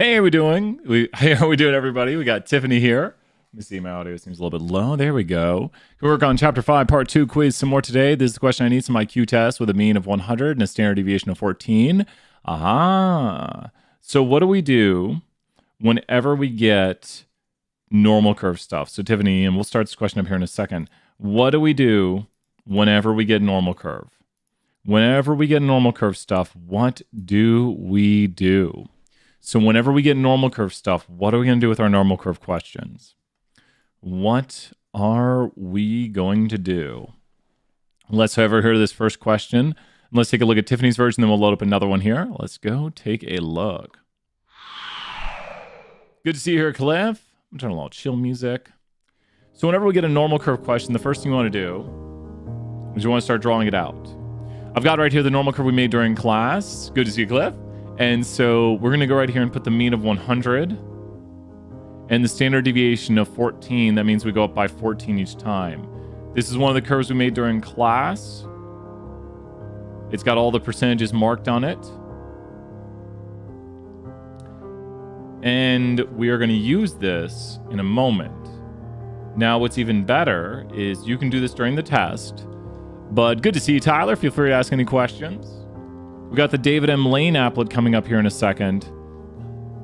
Hey, how we doing? How we doing, everybody? We got Tiffany here. Let me see, my audio seems a little bit low. There we go. We work on Chapter 5, Part 2 quiz some more today. This is the question I need some IQ test with a mean of 100 and a standard deviation of 14. Aha. So what do we do whenever we get normal curve stuff? So Tiffany, and we'll start this question up here in a second. What do we do whenever we get normal curve? Whenever we get normal curve stuff, what do we do? So whenever we get normal curve stuff, what are we going to do with our normal curve questions? What are we going to do? Let's however hear this first question. Let's take a look at Tiffany's version, then we'll load up another one here. Let's go take a look. Good to see you here, Cliff. I'm turning a little chill music. So whenever we get a normal curve question, the first thing you want to do is you want to start drawing it out. I've got right here the normal curve we made during class. Good to see you, Cliff. And so we're going to go right here and put the mean of 100 and the standard deviation of 14. That means we go up by 14 each time. This is one of the curves we made during class. It's got all the percentages marked on it. And we are going to use this in a moment. Now, what's even better is you can do this during the test. But good to see you, Tyler. Feel free to ask any questions. We got the David M. Lane applet coming up here in a second.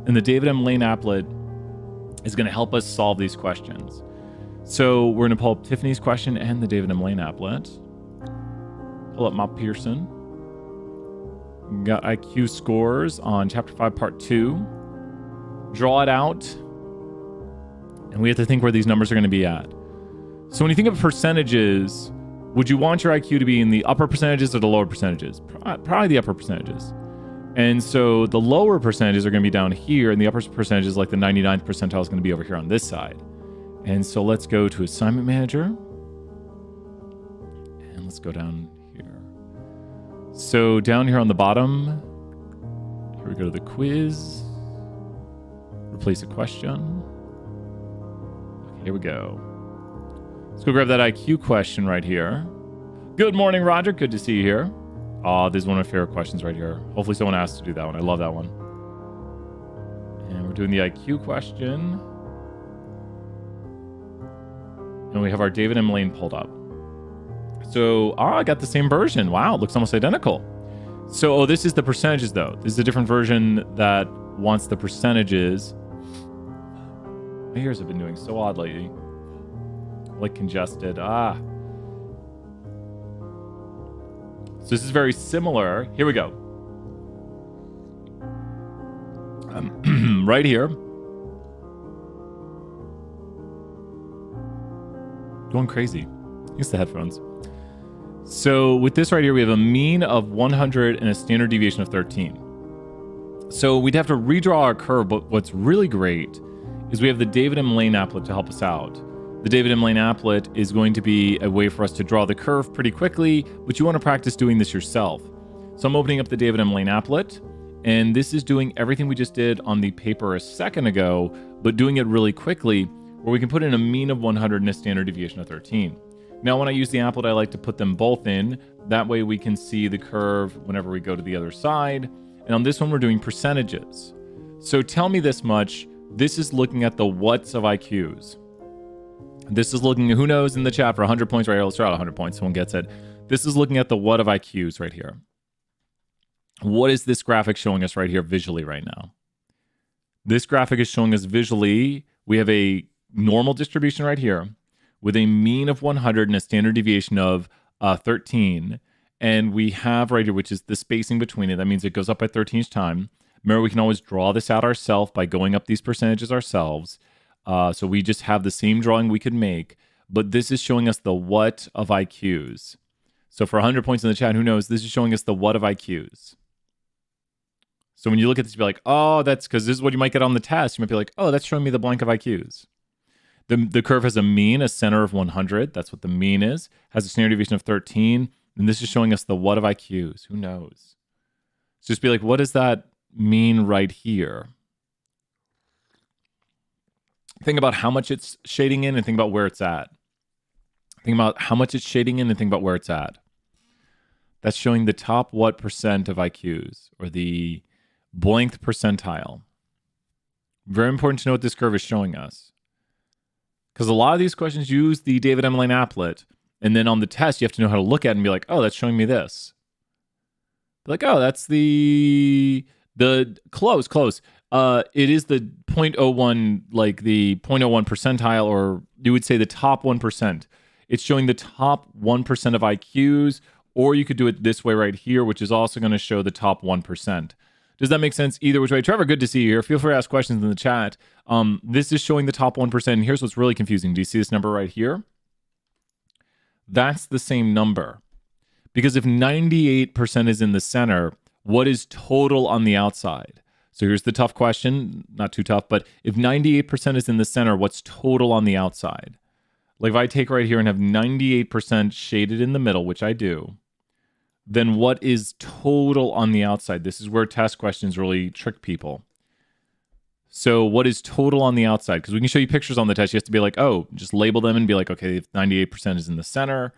And the David M. Lane applet is going to help us solve these questions. So we're going to pull up Tiffany's question and the David M. Lane applet. Pull up Mop Pearson. We got IQ scores on Chapter 5, Part 2. Draw it out. And we have to think where these numbers are going to be at. So when you think of percentages, would you want your IQ to be in the upper percentages or the lower percentages? Probably the upper percentages. And so the lower percentages are going to be down here, and the upper percentages, like the 99th percentile, is going to be over here on this side. And so let's go to Assignment Manager. And let's go down here. So down here on the bottom, here we go to the quiz. Replace a question. Okay, here we go. Let's go grab that IQ question right here. Good morning, Roger. Good to see you here. This is one of my favorite questions right here. Hopefully someone asked to do that one. I love that one. And we're doing the IQ question. And we have our David M. Lane pulled up. So, I got the same version. Wow, it looks almost identical. So, this is the percentages, though. This is a different version that wants the percentages. My ears have been doing so odd lately. Like congested. So this is very similar. Here we go. Right here. Going crazy. Use the headphones. So with this right here, we have a mean of 100 and a standard deviation of 13. So we'd have to redraw our curve, but what's really great is we have the David M. Lane applet to help us out. The David M. Lane applet is going to be a way for us to draw the curve pretty quickly, but you want to practice doing this yourself. So I'm opening up the David M. Lane applet, and this is doing everything we just did on the paper a second ago, but doing it really quickly, where we can put in a mean of 100 and a standard deviation of 13. Now, when I use the applet, I like to put them both in. That way we can see the curve whenever we go to the other side. And on this one, we're doing percentages. So tell me this much. This is looking at the whats of IQs. This is looking, who knows in the chat for 100 points right here. Let's try out 100 points. Someone gets it. This is looking at the what of IQs right here. What is this graphic showing us right here visually right now? This graphic is showing us visually, we have a normal distribution right here with a mean of 100 and a standard deviation of 13. And we have right here, which is the spacing between it. That means it goes up by 13 each time. Remember, we can always draw this out ourselves by going up these percentages ourselves. So we just have the same drawing we could make, but this is showing us the what of IQs. So for 100 points in the chat, who knows? This is showing us the what of IQs. So when you look at this, you'll be like, oh, that's because this is what you might get on the test. You might be like, oh, that's showing me the blank of IQs. The curve has a mean, a center of 100. That's what the mean is. Has a standard deviation of 13. And this is showing us the what of IQs. Who knows? So just be like, what does that mean right here? Think about how much it's shading in and think about where it's at. Think about how much it's shading in and think about where it's at. That's showing the top what percent of IQs, or the blank percentile. Very important to know what this curve is showing us. Because a lot of these questions use the David Emeline applet, and then on the test, you have to know how to look at it and be like, oh, that's showing me this. Like, oh, that's the close. It is the 0.01, like the 0.01 percentile, or you would say the top 1%. It's showing the top 1% of IQs, or you could do it this way right here, which is also going to show the top 1%. Does that make sense? Either which way. Trevor, good to see you here. Feel free to ask questions in the chat. This is showing the top 1%. And here's what's really confusing. Do you see this number right here? That's the same number. Because if 98% is in the center, what is total on the outside? So here's the tough question. Not too tough, but if 98% is in the center, what's total on the outside? Like if I take right here and have 98% shaded in the middle, which I do, then what is total on the outside? This is where test questions really trick people. So what is total on the outside? Because we can show you pictures on the test. You have to be like, oh, just label them and be like, okay, if 98% is in the center,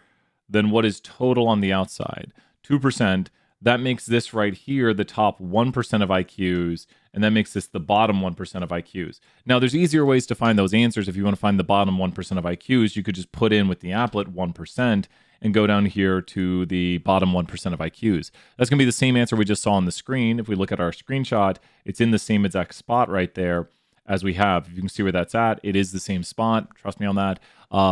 then what is total on the outside? 2%. That makes this right here the top 1% of IQs, and that makes this the bottom 1% of IQs. Now, there's easier ways to find those answers. If you want to find the bottom 1% of IQs, you could just put in with the applet 1% and go down here to the bottom 1% of IQs. That's going to be the same answer we just saw on the screen. If we look at our screenshot, it's in the same exact spot right there as we have. If you can see where that's at, it is the same spot. Trust me on that,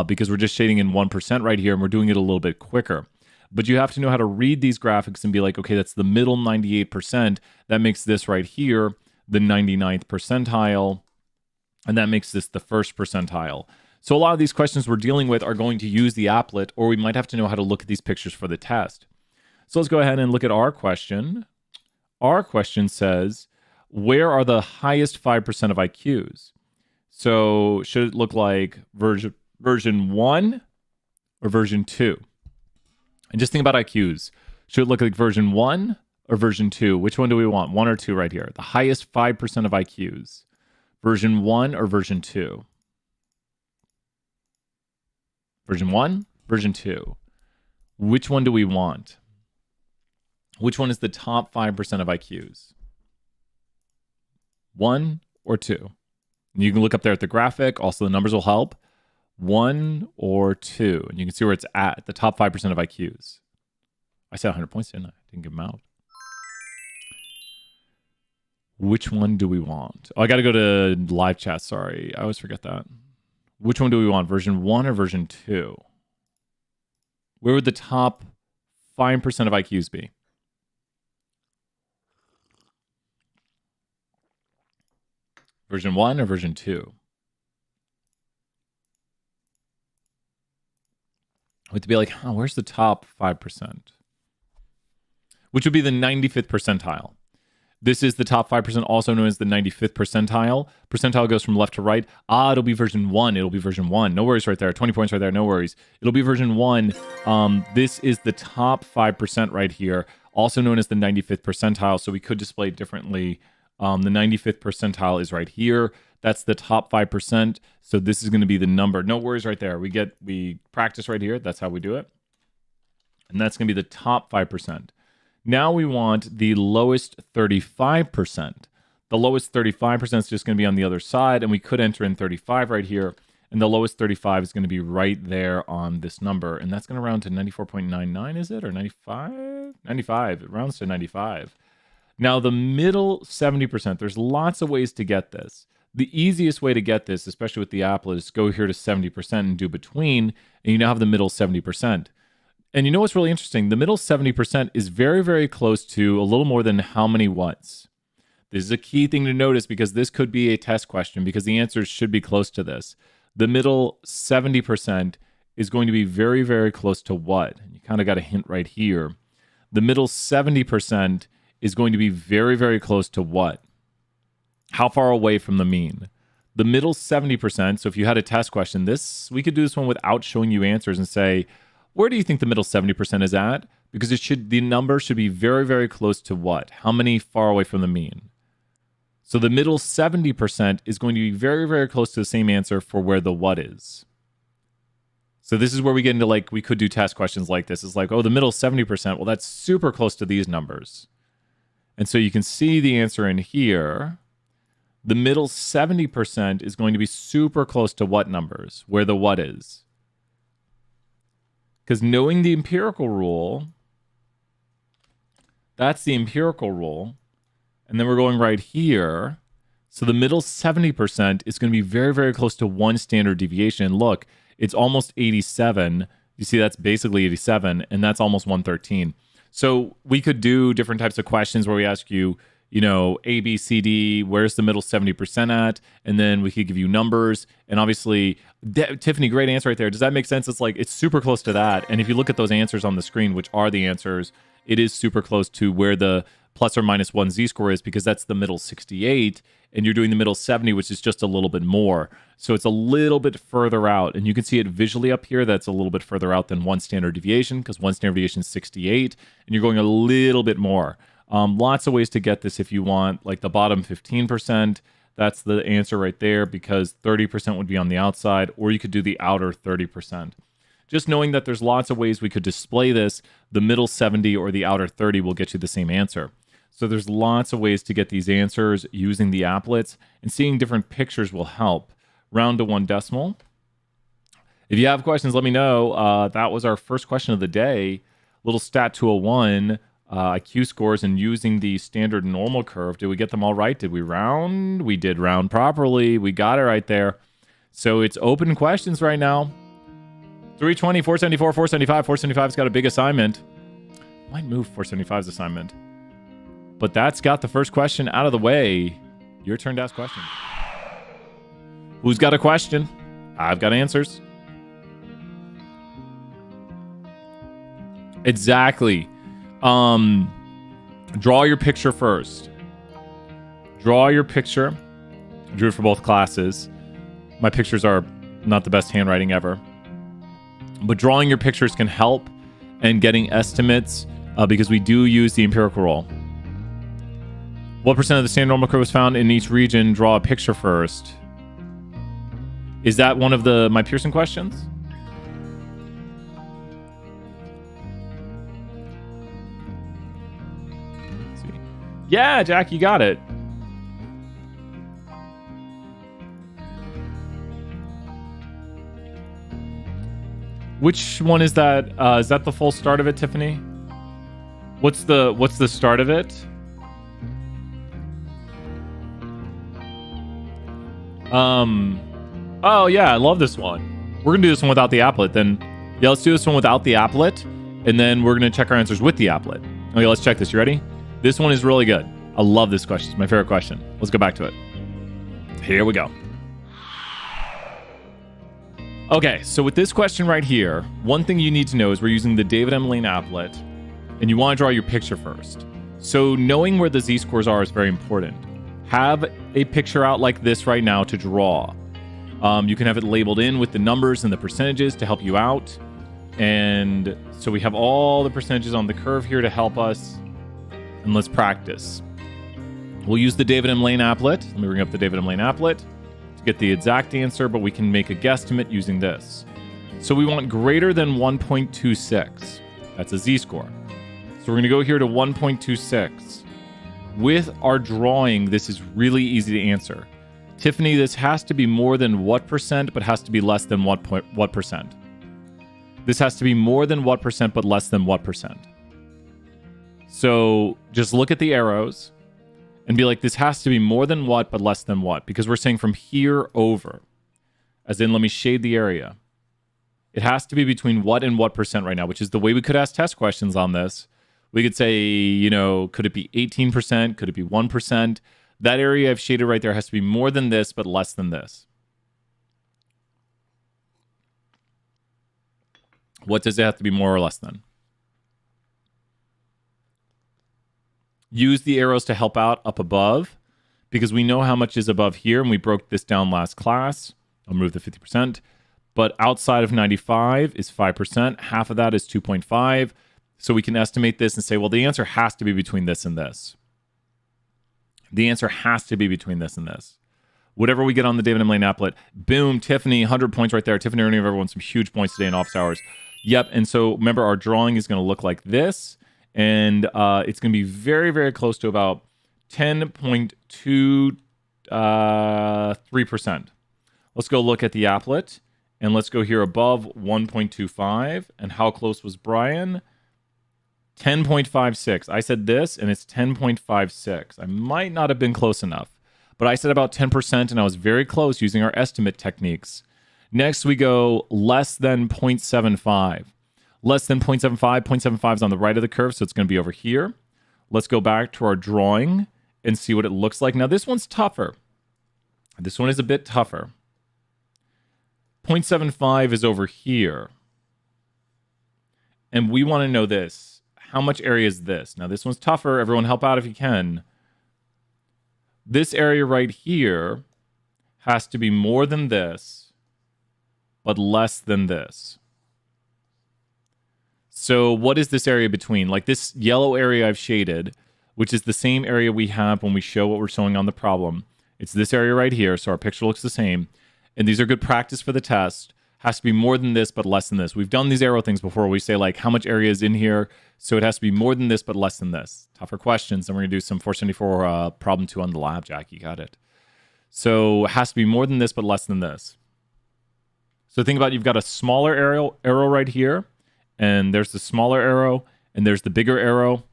because we're just shading in 1% right here, and we're doing it a little bit quicker. But you have to know how to read these graphics and be like, okay, that's the middle 98%. That makes this right here the 99th percentile, and that makes this the first percentile. So a lot of these questions we're dealing with are going to use the applet, or we might have to know how to look at these pictures for the test. So let's go ahead and look at our question. Our question says, where are the highest 5% of IQs? So should it look like version 1 or version 2? And just think about IQs. Should it look like version 1 or version 2? Which one do we want? 1 or 2 right here. The highest 5% of IQs. Version 1 or version 2? Version 1, version 2. Which one do we want? Which one is the top 5% of IQs? 1 or 2? And you can look up there at the graphic. Also, the numbers will help. 1 or 2. And you can see where it's at, the top 5% of IQs. I said 100 points, didn't I? Didn't give them out. Which one do we want? Oh, I got to go to live chat. Sorry. I always forget that. Which one do we want? Version 1 or version 2? Where would the top 5% of IQs be? Version 1 or version 2? We have to be like, oh, where's the top 5%? Which would be the 95th percentile. This is the top 5%, also known as the 95th percentile. Percentile goes from left to right. It'll be version 1. It'll be version 1. No worries right there. 20 points right there. No worries. It'll be version 1. This is the top 5% right here, also known as the 95th percentile. So we could display it differently. The 95th percentile is right here. That's the top 5%. So this is going to be the number. No worries right there. We practice right here. That's how we do it. And that's going to be the top 5%. Now we want the lowest 35%. The lowest 35% is just going to be on the other side, and we could enter in 35 right here, and the lowest 35 is going to be right there on this number, and that's going to round to 94.99, is it, or 95? 95. It rounds to 95. Now the middle 70%, there's lots of ways to get this. The easiest way to get this, especially with the applet, is go here to 70% and do between, and you now have the middle 70%. And you know what's really interesting? The middle 70% is very, very close to a little more than how many what's. This is a key thing to notice because this could be a test question because the answers should be close to this. The middle 70% is going to be very, very close to what? You kind of got a hint right here. The middle 70% is going to be very, very close to what? How far away from the mean? The middle 70%, so if you had a test question, we could do this one without showing you answers and say, where do you think the middle 70% is at? Because the number should be very, very close to what? How many far away from the mean? So the middle 70% is going to be very, very close to the same answer for where the what is. So this is where we get into, like, we could do test questions like this. It's like, oh, the middle 70%, well, that's super close to these numbers. And so you can see the answer in here. The middle 70% is going to be super close to what numbers, where the what is. Because knowing the empirical rule, that's the empirical rule. And then we're going right here. So the middle 70% is going to be very, very close to one standard deviation. Look, it's almost 87. You see, that's basically 87, and that's almost 113. So we could do different types of questions where we ask you, you know, A, B, C, D, where's the middle 70% at? And then we could give you numbers. And obviously, Tiffany, great answer right there. Does that make sense? It's like, it's super close to that. And if you look at those answers on the screen, which are the answers, it is super close to where the plus or minus 1 z-score is, because that's the middle 68. And you're doing the middle 70, which is just a little bit more. So it's a little bit further out. And you can see it visually up here. That's a little bit further out than one standard deviation, because one standard deviation is 68. And you're going a little bit more. Lots of ways to get this if you want, like the bottom 15%. That's the answer right there, because 30% would be on the outside, or you could do the outer 30%. Just knowing that there's lots of ways we could display this, the middle 70 or the outer 30 will get you the same answer. So there's lots of ways to get these answers using the applets, and seeing different pictures will help. Round to 1 decimal. If you have questions, let me know. That was our first question of the day. Little stat 201. IQ scores and using the standard normal curve. Did we get them all right? Did we round? We did round properly. We got it right there. So it's open questions right now. 320, 474, 475. 475's got a big assignment. Might move 475's assignment. But that's got the first question out of the way. Your turn to ask questions. Who's got a question? I've got answers. Exactly. Draw your picture first. Draw your picture. I drew it for both classes. My pictures are not the best handwriting ever. But drawing your pictures can help and getting estimates because we do use the empirical rule. What percent of the standard normal curve was found in each region? Draw a picture first. Is that one of my Pearson questions? Let's see. Yeah, Jack, you got it. Which one is that? Is that the full start of it, Tiffany? What's the start of it? Oh yeah, I love this one. We're gonna do this one without the applet. Then, yeah, let's do this one without the applet, and then we're gonna check our answers with the applet. Okay, let's check this. You ready? This one is really good. I love this question. It's my favorite question. Let's go back to it. Here we go. Okay, so with this question right here, one thing you need to know is we're using the David M. Lane applet, and you want to draw your picture first. So knowing where the z-scores are is very important. Have a picture out like this right now to draw. You can have it labeled in with the numbers and the percentages to help you out. And so we have all the percentages on the curve here to help us. And let's practice. We'll use the David M. Lane applet. Let me bring up the David M. Lane applet to get the exact answer, but we can make a guesstimate using this. So we want greater than 1.26. That's a z-score. So we're going to go here to 1.26. With our drawing, this is really easy to answer. Tiffany, this has to be more than what percent, but has to be less than what percent? This has to be more than what percent, but less than what percent? So just look at the arrows and be like, this has to be more than what, but less than what? Because we're saying from here over. As in, let me shade the area. It has to be between what and what percent right now, which is the way we could ask test questions on this. We could say, you know, could it be 18%? Could it be 1%? That area I've shaded right there has to be more than this, but less than this. What does it have to be more or less than? Use the arrows to help out up above, because we know how much is above here, and we broke this down last class. I'll move the 50%. But outside of 95 is 5%. Half of that is 2.5. So we can estimate this and say, well, the answer has to be between this and this. The answer has to be between this and this. Whatever we get on the David M. Lane applet, boom, Tiffany, 100 points right there. Tiffany earning everyone some huge points today in office hours. Yep, and so remember, our drawing is going to look like this, and it's going to be very, very close to about 10.2 3%. Let's go look at the applet, and let's go here above 1.25. And how close was Brian? 10.56. I said this, and it's 10.56. I might not have been close enough, but I said about 10%, and I was very close using our estimate techniques. Next, we go less than 0.75. Less than 0.75. 0.75 is on the right of the curve, so it's going to be over here. Let's go back to our drawing and see what it looks like. Now, this one's tougher. This one is a bit tougher. 0.75 is over here. And we want to know this. How much area is this? Now, this one's tougher. Everyone help out if you can. This area right here has to be more than this, but less than this. So what is this area between? Like this yellow area I've shaded, which is the same area we have when we show what we're showing on the problem. It's this area right here, so our picture looks the same. And these are good practice for the test. Has to be more than this, but less than this. We've done these arrow things before. We say, like, how much area is in here? So it has to be more than this, but less than this. Tougher questions. And we're going to do some 474 problem 2 on the lab, Jack. You got it. So it has to be more than this, but less than this. So think about, you've got a smaller arrow right here. And there's the smaller arrow. And there's the bigger arrow.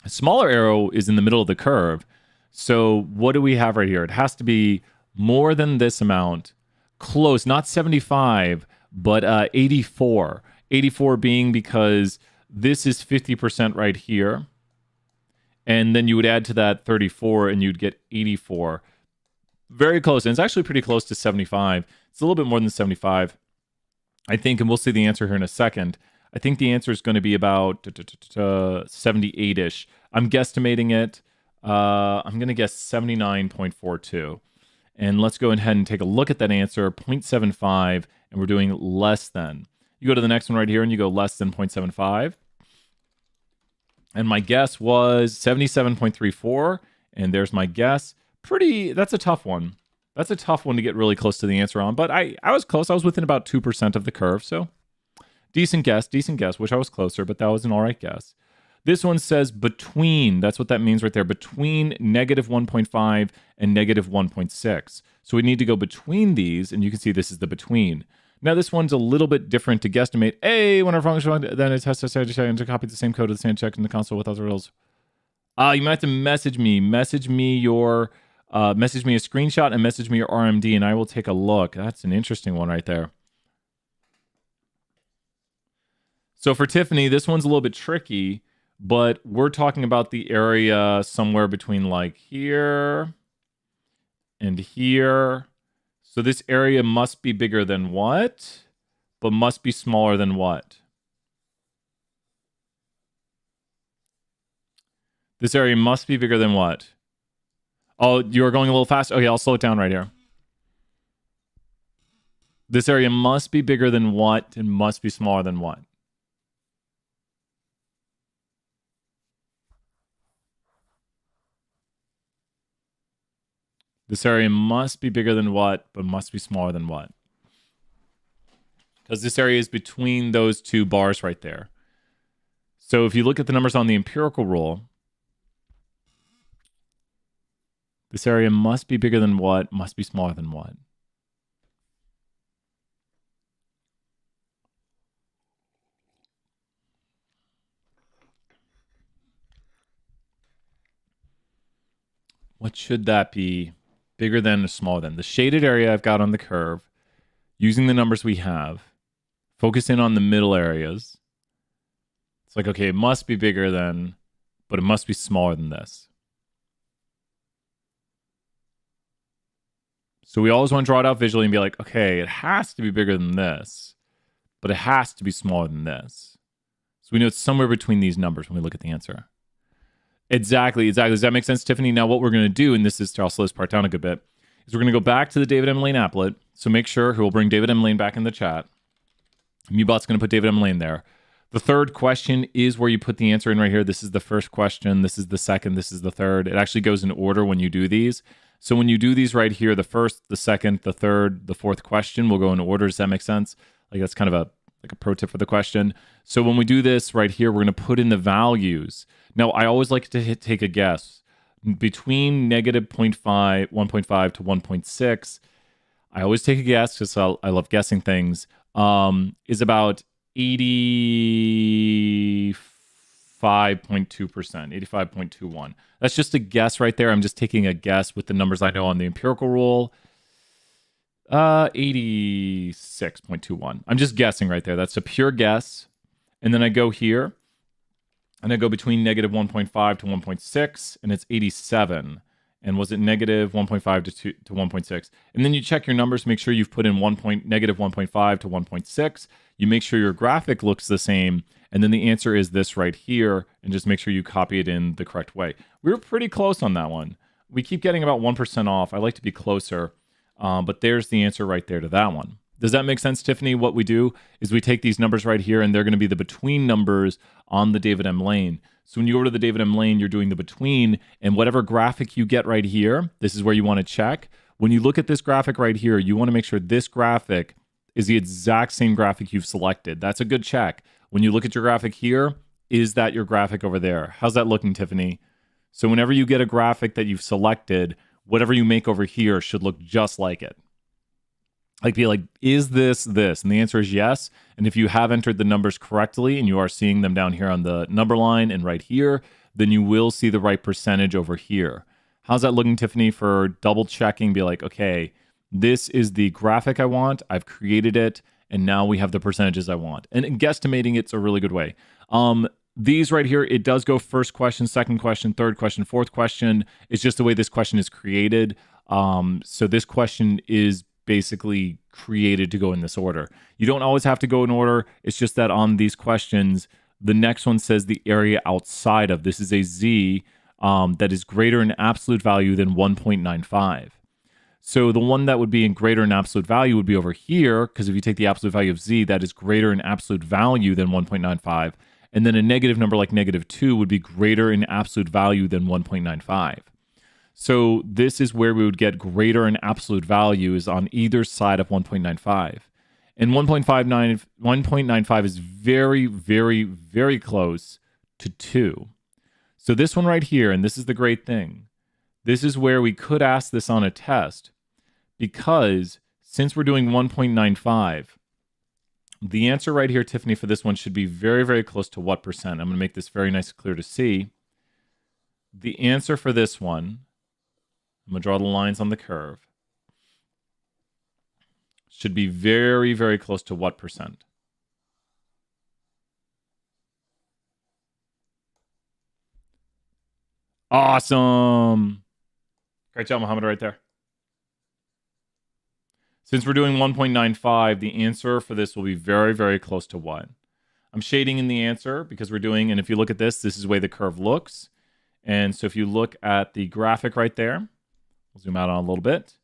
A smaller arrow is in the middle of the curve. So what do we have right here? It has to be more than this amount. Close, not 75, but 84. 84 being because this is 50% right here. And then you would add to that 34 and you'd get 84. Very close. And it's actually pretty close to 75. It's a little bit more than 75, I think. And we'll see the answer here in a second. I think the answer is going to be about 78-ish. I'm guesstimating it. I'm going to guess 79.42. And let's go ahead and take a look at that answer, 0.75, and we're doing less than. You go to the next one right here, and you go less than 0.75. And my guess was 77.34, and there's my guess. That's a tough one. That's a tough one to get really close to the answer on, but I was close. I was within about 2% of the curve, so decent guess. Wish I was closer, but that was an all right guess. This one says between, that's what that means right there, between negative 1.5 and negative 1.6. So we need to go between these, and you can see this is the between. Now this one's a little bit different to guesstimate. Hey, when our function, then it has to copy the same code of the same check in the console with other rules. You might have to message me. Message me a screenshot and message me your RMD, and I will take a look. That's an interesting one right there. So for Tiffany, this one's a little bit tricky. But we're talking about the area somewhere between like here and here. So this area must be bigger than what? But must be smaller than what? This area must be bigger than what? Oh, you're going a little fast? Okay, I'll slow it down right here. This area must be bigger than what and must be smaller than what? This area must be bigger than what, but must be smaller than what? Because this area is between those two bars right there. So if you look at the numbers on the empirical rule, this area must be bigger than what, must be smaller than what? What should that be? Bigger than or smaller than? The shaded area I've got on the curve, using the numbers we have, focus in on the middle areas. It's like, okay, it must be bigger than, but it must be smaller than this. So we always want to draw it out visually and be like, okay, it has to be bigger than this, but it has to be smaller than this. So we know it's somewhere between these numbers when we look at the answer. Exactly. Does that make sense, Tiffany? Now what we're going to do, and this is to slow this part down a good bit, is we're going to go back to the David M. Lane applet. So make sure we'll bring David M. Lane back in the chat. Mubot's going to put David M. Lane there. The third question is where you put the answer in right here. This is the first question. This is the second. This is the third. It actually goes in order when you do these. So when you do these right here, the first, the second, the third, the fourth question will go in order. Does that make sense? Like that's kind of a pro tip for the question. So when we do this right here, we're going to put in the values. Now, I always like to take a guess. between negative 0.5, 1.5 to 1.6. I always take a guess because I love guessing things. Is about 85.2%, 85.21. That's just a guess right there. I'm just taking a guess with the numbers I know on the empirical rule. 86.21. I'm just guessing right there. That's a pure guess. And then I go here, and I go between negative 1.5 to 1.6, and it's 87. And was it negative 1.5 to 1.6? And then you check your numbers, make sure you've put in negative 1.5 to 1.6. You make sure your graphic looks the same, and then the answer is this right here, and just make sure you copy it in the correct way. We were pretty close on that one. We keep getting about 1% off. I like to be closer, but there's the answer right there to that one. Does that make sense, Tiffany? What we do is we take these numbers right here, and they're going to be the between numbers on the David M. Lane. So when you go to the David M. Lane, you're doing the between, and whatever graphic you get right here, this is where you want to check. When you look at this graphic right here, you want to make sure this graphic is the exact same graphic you've selected. That's a good check. When you look at your graphic here, is that your graphic over there? How's that looking, Tiffany? So whenever you get a graphic that you've selected, whatever you make over here should look just like it. Like, be like, is this? And the answer is yes. And if you have entered the numbers correctly and you are seeing them down here on the number line and right here, then you will see the right percentage over here. How's that looking, Tiffany, for double checking? Be like, okay, this is the graphic I want. I've created it. And now we have the percentages I want. And guesstimating it's a really good way. These right here, it does go first question, second question, third question, fourth question. It's just the way this question is created. So this question is basically created to go in this order. You don't always have to go in order. It's just that on these questions, the next one says the area outside of. This is a z that is greater in absolute value than 1.95. So the one that would be in greater in absolute value would be over here, because if you take the absolute value of z, that is greater in absolute value than 1.95. And then a negative number like -2 would be greater in absolute value than 1.95. So this is where we would get greater in absolute values on either side of 1.95. And 1.95 is very, very, very close to 2. So this one right here, and this is the great thing, this is where we could ask this on a test, because since we're doing 1.95, the answer right here, Tiffany, for this one should be very, very close to what percent? I'm going to make this very nice and clear to see. The answer for this one, I'm going to draw the lines on the curve, should be very, very close to what percent? Awesome. Great job, Mohammed, right there. Since we're doing 1.95, the answer for this will be very, very close to what? I'm shading in the answer because we're doing, and if you look at this, this is the way the curve looks. And so if you look at the graphic right there, we'll zoom out on a little bit.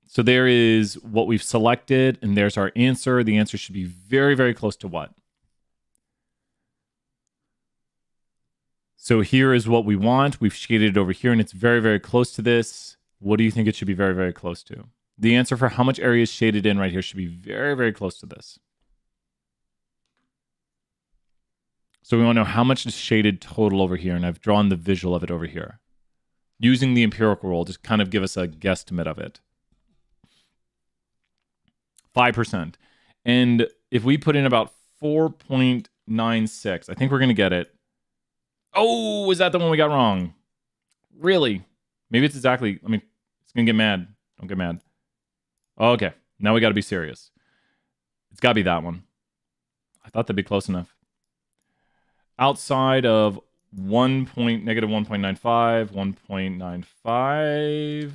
So there is what we've selected, and there's our answer. The answer should be very, very close to what? So here is what we want. We've shaded it over here, and it's very, very close to this. What do you think it should be very, very close to? The answer for how much area is shaded in right here should be very, very close to this. So we want to know how much is shaded total over here, and I've drawn the visual of it over here. Using the empirical rule, just kind of give us a guesstimate of it. 5%. And if we put in about 4.96, I think we're going to get it. Oh, is that the one we got wrong? Really? Maybe it's exactly, I mean, it's going to get mad. Don't get mad. Okay, now we got to be serious. It's got to be that one. I thought that'd be close enough. Outside of negative 1.95, 1.95.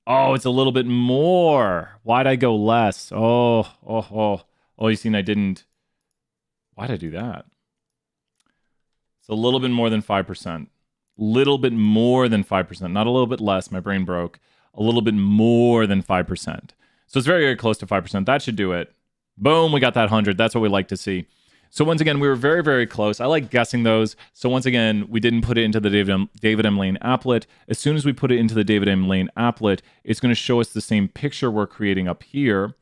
Oh, it's a little bit more. Why'd I go less? Oh, you seen I didn't. Why'd I do that? It's a little bit more than 5%. Little bit more than 5%. Not a little bit less. My brain broke. A little bit more than 5%. So it's very, very close to 5%. That should do it. Boom, we got that 100. That's what we like to see. So once again, we were very, very close. I like guessing those. So once again, we didn't put it into the David M. Lane applet. As soon as we put it into the David M. Lane applet, it's going to show us the same picture we're creating up here.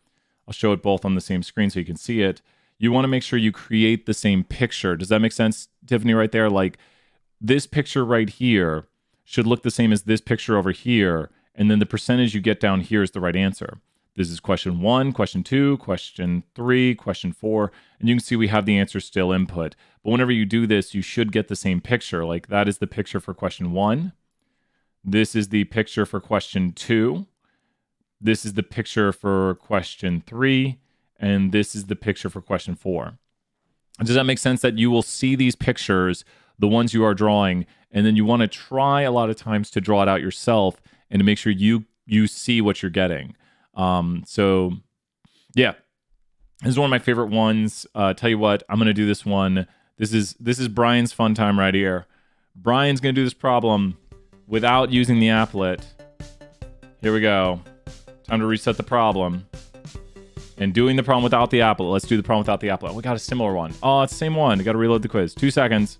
I'll show it both on the same screen so you can see it. You want to make sure you create the same picture. Does that make sense, Tiffany, right there? Like this picture right here, should look the same as this picture over here. And then the percentage you get down here is the right answer. This is question 1, question 2, question 3, question 4. And you can see we have the answer still input. But whenever you do this, you should get the same picture. Like that is the picture for question 1. This is the picture for question 2. This is the picture for question 3. And this is the picture for question 4. Does that make sense that you will see these pictures, the ones you are drawing, and then you want to try a lot of times to draw it out yourself and to make sure you see what you're getting. So yeah, this is one of my favorite ones. Tell you what, I'm going to do this one. This is Brian's fun time right here. Brian's going to do this problem without using the applet. Here we go. Time to reset the problem. And doing the problem without the applet. Let's do the problem without the applet. We got a similar one. Oh, it's the same one. I got to reload the quiz. 2 seconds.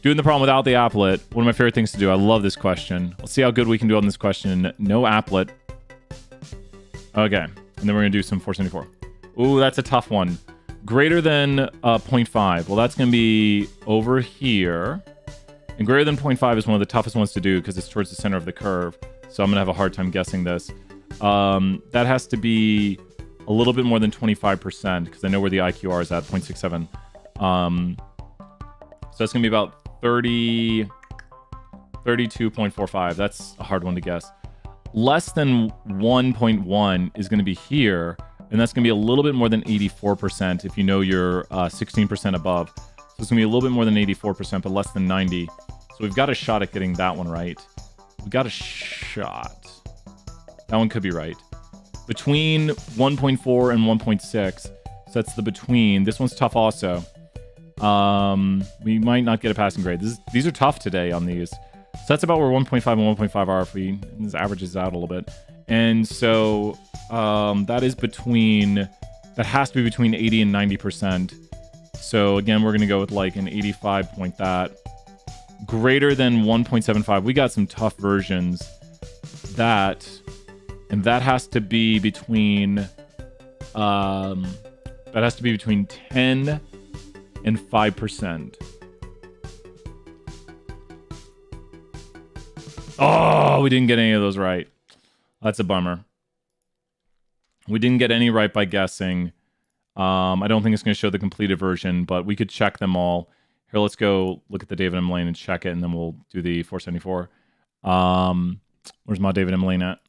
Doing the problem without the applet. One of my favorite things to do. I love this question. Let's see how good we can do on this question. No applet. Okay. And then we're going to do some 474. Ooh, that's a tough one. Greater than 0.5. Well, that's going to be over here. And greater than 0.5 is one of the toughest ones to do because it's towards the center of the curve. So I'm going to have a hard time guessing this. That has to be a little bit more than 25% because I know where the IQR is at, 0.67. So that's going to be about 32.45. That's a hard one to guess. Less than 1.1 is going to be here, and that's going to be a little bit more than 84% if you know you're 16% above. So it's going to be a little bit more than 84%, but less than 90. So we've got a shot at getting that one right. We've got a shot. That one could be right. Between 1.4 and 1.6. So that's the between. This one's tough also. We might not get a passing grade. These are tough today on these. So that's about where 1.5 and 1.5 are if this averages out a little bit. And so that is between, that has to be between 80 and 90%. So again, we're going to go with like an 85 point that. Greater than 1.75. We got some tough versions. And that has to be between 10 and 5%. Oh, we didn't get any of those right. That's a bummer. We didn't get any right by guessing. I don't think it's going to show the completed version, but we could check them all. Here, let's go look at the David M. Lane and check it, and then we'll do the 474. Where's my David M. Lane at?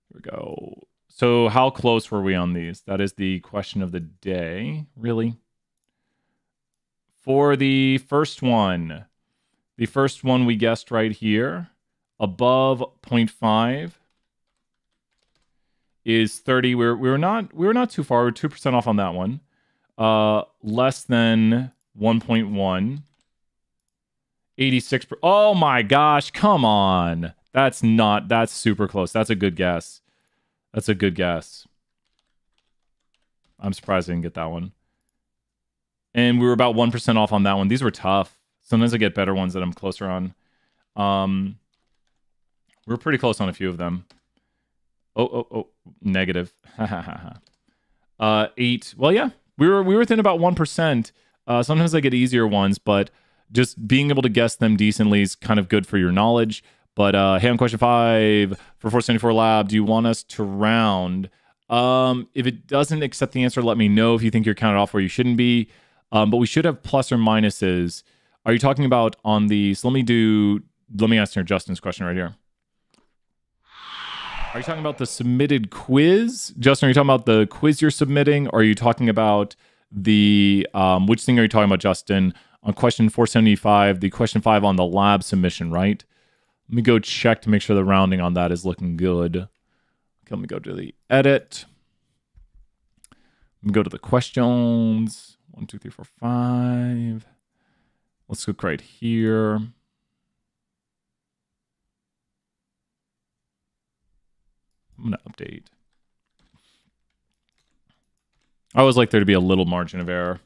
Here we go. So how close were we on these? That is the question of the day. Really? For the first one we guessed right here, above 0.5 is 30. We were not too far. We're 2% off on that one. Less than 1.1. 86. Oh my gosh, come on. That's super close. That's a good guess. That's a good guess. I'm surprised I didn't get that one. And we were about 1% off on that one. These were tough. Sometimes I get better ones that I'm closer on. We're pretty close on a few of them. Oh, negative. 8. Well, yeah, we were within about 1%. Sometimes I get easier ones, but just being able to guess them decently is kind of good for your knowledge. But hey, on question 5 for 474 Lab, do you want us to round? If it doesn't accept the answer, let me know if you think you're counted off where you shouldn't be. But we should have plus or minuses. Are you talking about on the... So let me answer Justin's question right here. Are you talking about the submitted quiz? Justin, are you talking about the quiz you're submitting? Or are you talking about the... which thing are you talking about, Justin? On question 475, the question 5 on the lab submission, right? Let me go check to make sure the rounding on that is looking good. Okay, let me go to the edit. Let me go to the questions. 1, 2, 3, 4, 5. Let's look right here. I'm going to update. I always like there to be a little margin of error.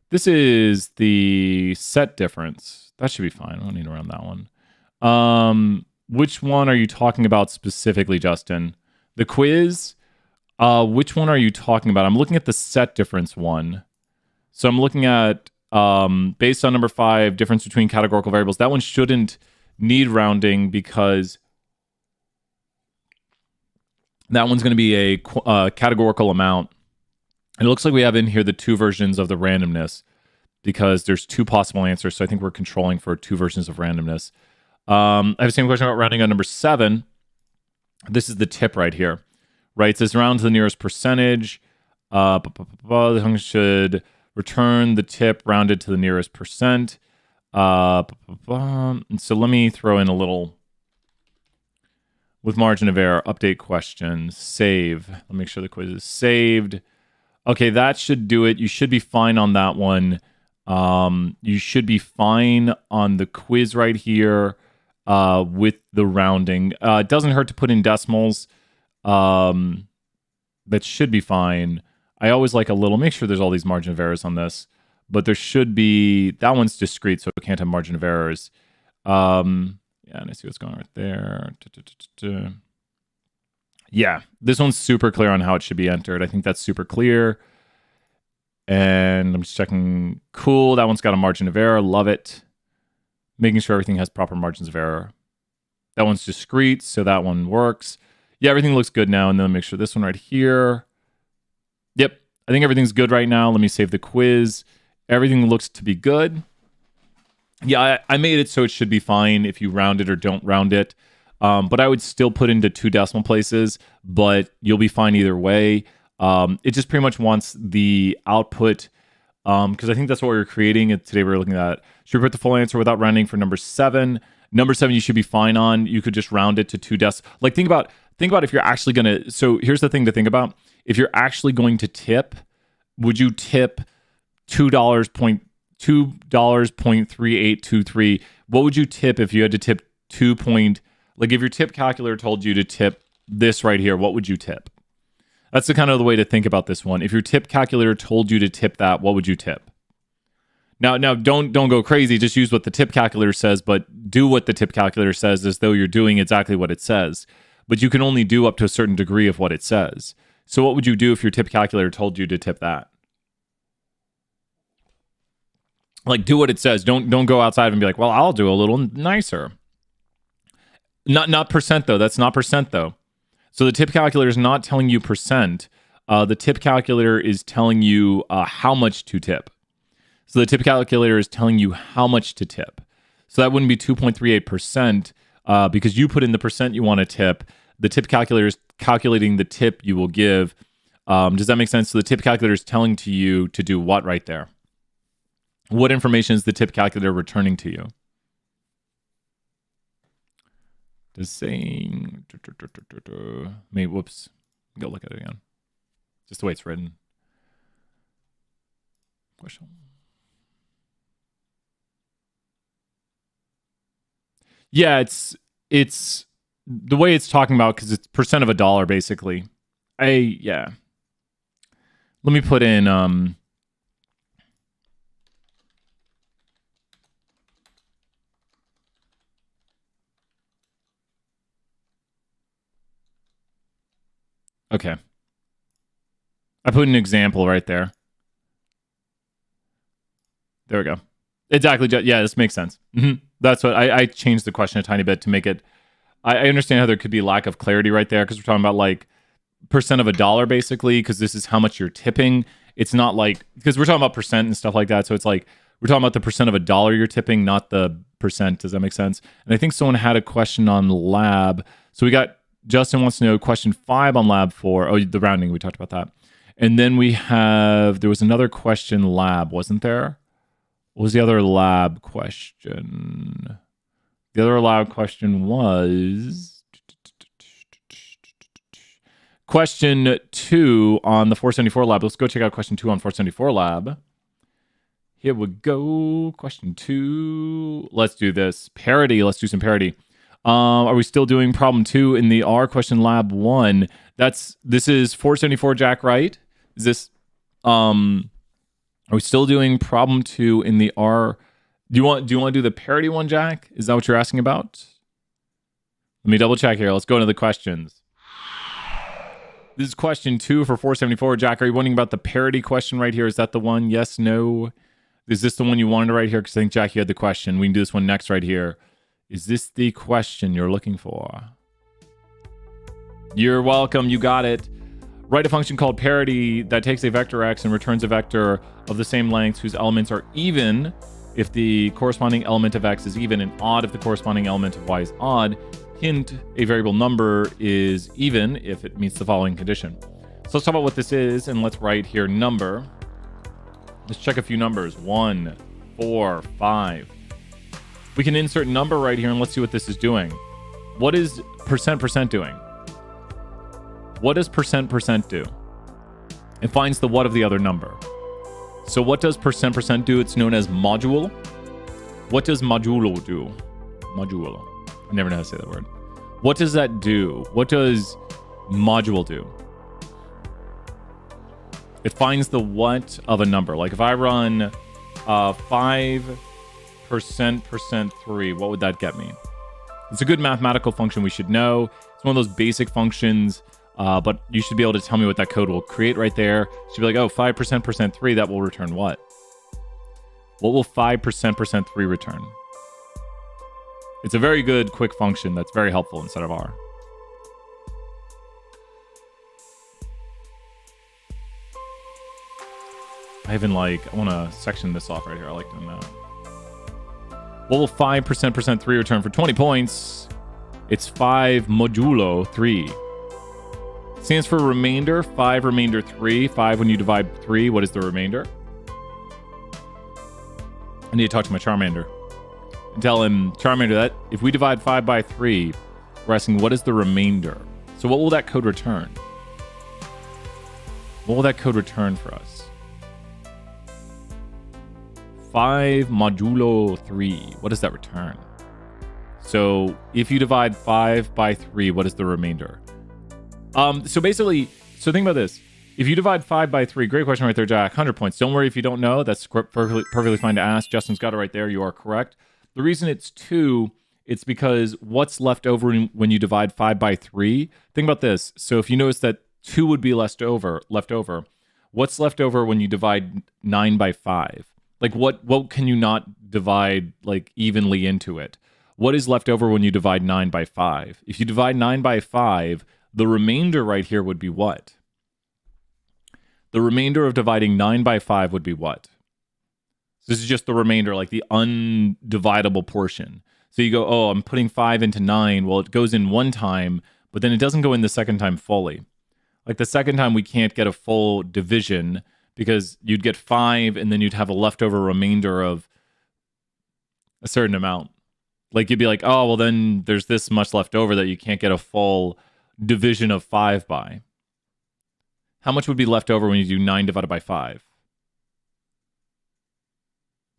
This is the set difference. That should be fine. I don't need to run that one. Which one are you talking about specifically, Justin? The quiz? Which one are you talking about? I'm looking at the set difference one. So I'm looking at based on number 5, difference between categorical variables. That one shouldn't need rounding because that one's going to be a categorical amount. And it looks like we have in here the 2 versions of the randomness because there's 2 possible answers. So I think we're controlling for 2 versions of randomness. I have the same question about rounding on number 7. This is the tip right here, right? It says round to the nearest percentage. The function should return the tip rounded to the nearest percent. And so let me throw in a little with margin of error, update question, save. Let me make sure the quiz is saved. Okay, that should do it. You should be fine on that one. You should be fine on the quiz right here with the rounding. It doesn't hurt to put in decimals. That should be fine. I always like a little, make sure there's all these margin of errors on this, but there should be, that one's discrete, so it can't have margin of errors. Yeah, and I see what's going on right there. Yeah, this one's super clear on how it should be entered. I think that's super clear. And I'm just checking. Cool, that one's got a margin of error. Love it. Making sure everything has proper margins of error. That one's discrete, so that one works. Yeah, everything looks good now. And then make sure this one right here. Yep, I think everything's good right now. Let me save the quiz. Everything looks to be good. Yeah, I made it so it should be fine if you round it or don't round it. But I would still put into 2 decimal places, but you'll be fine either way. It just pretty much wants the output, because I think that's what we were creating. Today we were looking at, should we put the full answer without rounding for number 7? Number 7 you should be fine on. You could just round it to 2 decimal. Like think about if you're actually going to, so here's the thing to think about. If you're actually going to tip, would you tip $2.3823? What would you tip if you had to tip like if your tip calculator told you to tip this right here, what would you tip? That's the kind of the way to think about this one. If your tip calculator told you to tip that, what would you tip? Now don't go crazy. Just use what the tip calculator says, but do what the tip calculator says as though you're doing exactly what it says. But you can only do up to a certain degree of what it says. So what would you do if your tip calculator told you to tip that? Like, do what it says. Don't go outside and be like, well, I'll do a little nicer. Not percent, though. That's not percent, though. So the tip calculator is not telling you percent. The tip calculator is telling you how much to tip. So the tip calculator is telling you how much to tip. So that wouldn't be 2.38% because you put in the percent you want to tip. The tip calculator is calculating the tip you will give. Does that make sense? So the tip calculator is telling to you to do what right there? What information is the tip calculator returning to you? Just saying, maybe, whoops, go look at it again. Just the way it's written. Question. Yeah, it's the way it's talking about because it's percent of a dollar basically. Yeah. Let me put in okay. I put an example right there. There we go. Exactly. Yeah, this makes sense. Mm-hmm. That's what I changed the question a tiny bit to make it. I understand how there could be lack of clarity right there because we're talking about like percent of a dollar basically because this is how much you're tipping. It's not like because we're talking about percent and stuff like that. So it's like we're talking about the percent of a dollar you're tipping, not the percent. Does that make sense? And I think someone had a question on lab. So we got Justin wants to know question 5 on lab 4. Oh, the rounding. We talked about that. And then there was another question lab, wasn't there? What was the other lab question? The other lab question was question 2 on the 474 lab. Let's go check out question 2 on 474 lab. Here we go. Question 2. Let's do this. Parity. Let's do some parity. Are we still doing problem 2 in the R question lab 1? This is 474 Jack, right? Is this are we still doing problem 2 in the R? Do you want to do the parity one, Jack? Is that what you're asking about? Let me double check here. Let's go into the questions. This is question 2 for 474. Jack, are you wondering about the parity question right here? Is that the one? Yes, no? Is this the one you wanted right here? Because I think, Jack, you had the question. We can do this one next right here. Is this the question you're looking for? You're welcome. You got it. Write a function called parity that takes a vector x and returns a vector of the same length whose elements are even if the corresponding element of x is even and odd if the corresponding element of y is odd. Hint, a variable number is even if it meets the following condition. So let's talk about what this is, and let's write here number. Let's check a few numbers. 1, 4, 5. We can insert number right here, and let's see what this is doing. What is %% doing? What does %% do? It finds the what of the other number. So what does %% do? It's known as module. What does modulo do? Modulo. I never know how to say that word. What does that do? What does module do? It finds the what of a number. Like if I run 5% %3, what would that get me? It's a good mathematical function we should know. It's one of those basic functions, but you should be able to tell me what that code will create right there. You should be like, oh, 5% %3, that will return what? What will 5% %3 return? It's a very good, quick function that's very helpful instead of R. I want to section this off right here. I like doing that. What will 5% %3 return for 20 points? It's 5 modulo 3. Stands for remainder. 5 remainder 3. 5 when you divide 3. What is the remainder? I need to talk to my Charmander. And tell him, Charmander, that if we divide 5 by 3, we're asking what is the remainder? So what will that code return? What will that code return for us? 5 modulo 3. What does that return? So if you divide 5 by 3, what is the remainder? So think about this. If you divide 5 by 3, great question right there, Jack. 100 points. Don't worry if you don't know. That's perfectly fine to ask. Justin's got it right there. You are correct. The reason it's 2, it's because what's left over when you divide 5 by 3? Think about this. So if you notice that 2 would be left over, what's left over when you divide 9 by 5? Like what can you not divide like evenly into it? What is left over when you divide 9 by 5? If you divide 9 by 5, the remainder right here would be what? The remainder of dividing 9 by 5 would be what? This is just the remainder, like the undividable portion. So you go, oh, I'm putting 5 into 9. Well, it goes in one time, but then it doesn't go in the second time fully. Like the second time, we can't get a full division because you'd get 5 and then you'd have a leftover remainder of a certain amount. Like you'd be like, oh, well, then there's this much left over that you can't get a full division of 5 by. How much would be left over when you do 9 divided by 5?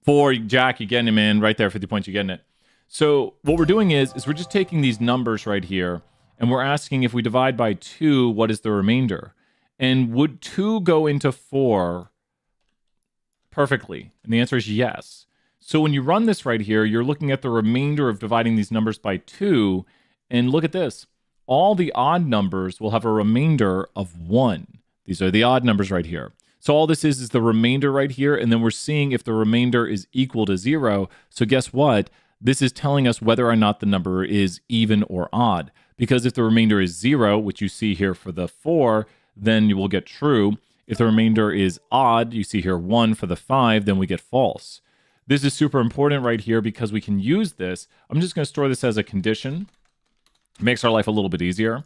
4, Jack, you getting it, man. Right there, 50 points, you getting it. So what we're doing is we're just taking these numbers right here, and we're asking if we divide by 2, what is the remainder? And would 2 go into 4 perfectly? And the answer is yes. So when you run this right here, you're looking at the remainder of dividing these numbers by 2, and look at this. All the odd numbers will have a remainder of 1. These are the odd numbers right here. So all this is the remainder right here, and then we're seeing if the remainder is equal to 0. So guess what? This is telling us whether or not the number is even or odd. Because if the remainder is 0, which you see here for the 4, then you will get true. If the remainder is odd, you see here 1 for the 5, then we get false. This is super important right here because we can use this. I'm just going to store this as a condition. It makes our life a little bit easier.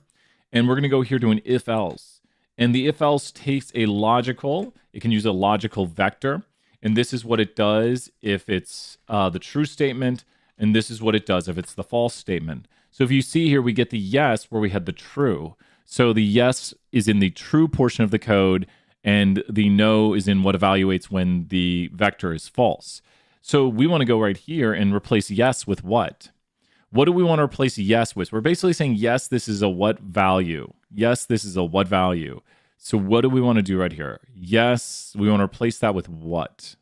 And we're going to go here to an if-else. And the if-else takes it can use a logical vector. And this is what it does if it's the true statement. And this is what it does if it's the false statement. So if you see here, we get the yes where we had the true. So the yes is in the true portion of the code, and the no is in what evaluates when the vector is false. So we want to go right here and replace yes with what? What do we want to replace yes with? We're basically saying, yes, this is a what value. Yes, this is a what value. So what do we want to do right here? Yes, we want to replace that with what?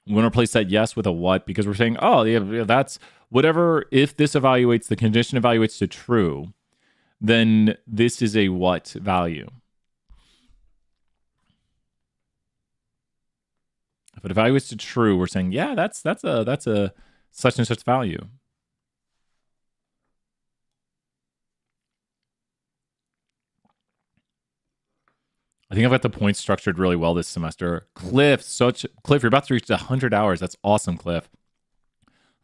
We want to replace that yes with a what because we're saying, oh, yeah, that's whatever. If this evaluates, the condition evaluates to true, then this is a what value? If it evaluates to true, we're saying, yeah, that's a such and such value. I think I've got the points structured really well this semester. Cliff, you're about to reach 100 hours. That's awesome, Cliff.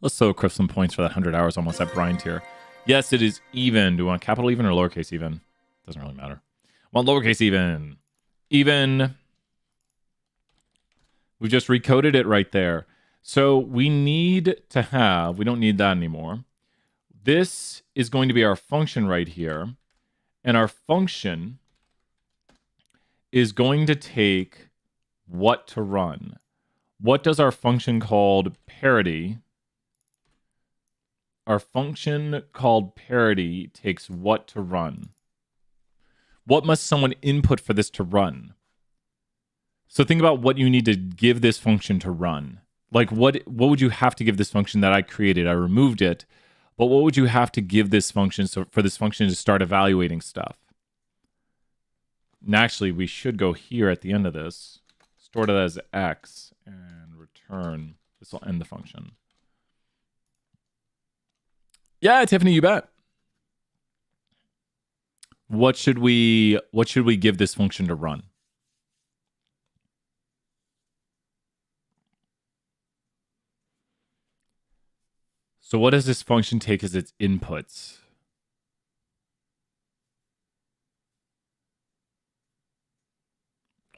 Let's throw Cliff some points for that 100 hours almost at Brian tier. Yes, it is even. Do we want capital even or lowercase even? Doesn't really matter. Want lowercase even. Even. We just recoded it right there. So we need to have, we don't need that anymore. This is going to be our function right here. And our function is going to take what to run. What does our function called parity? Our function called parity takes what to run? What must someone input for this to run? So think about what you need to give this function to run. Like what would you have to give this function that I created? I removed it, but what would you have to give this function for this function to start evaluating stuff? And actually, we should go here at the end of this, store it as x, and return. This will end the function. Yeah, Tiffany, you bet. What should we give this function to run? So what does this function take as its inputs?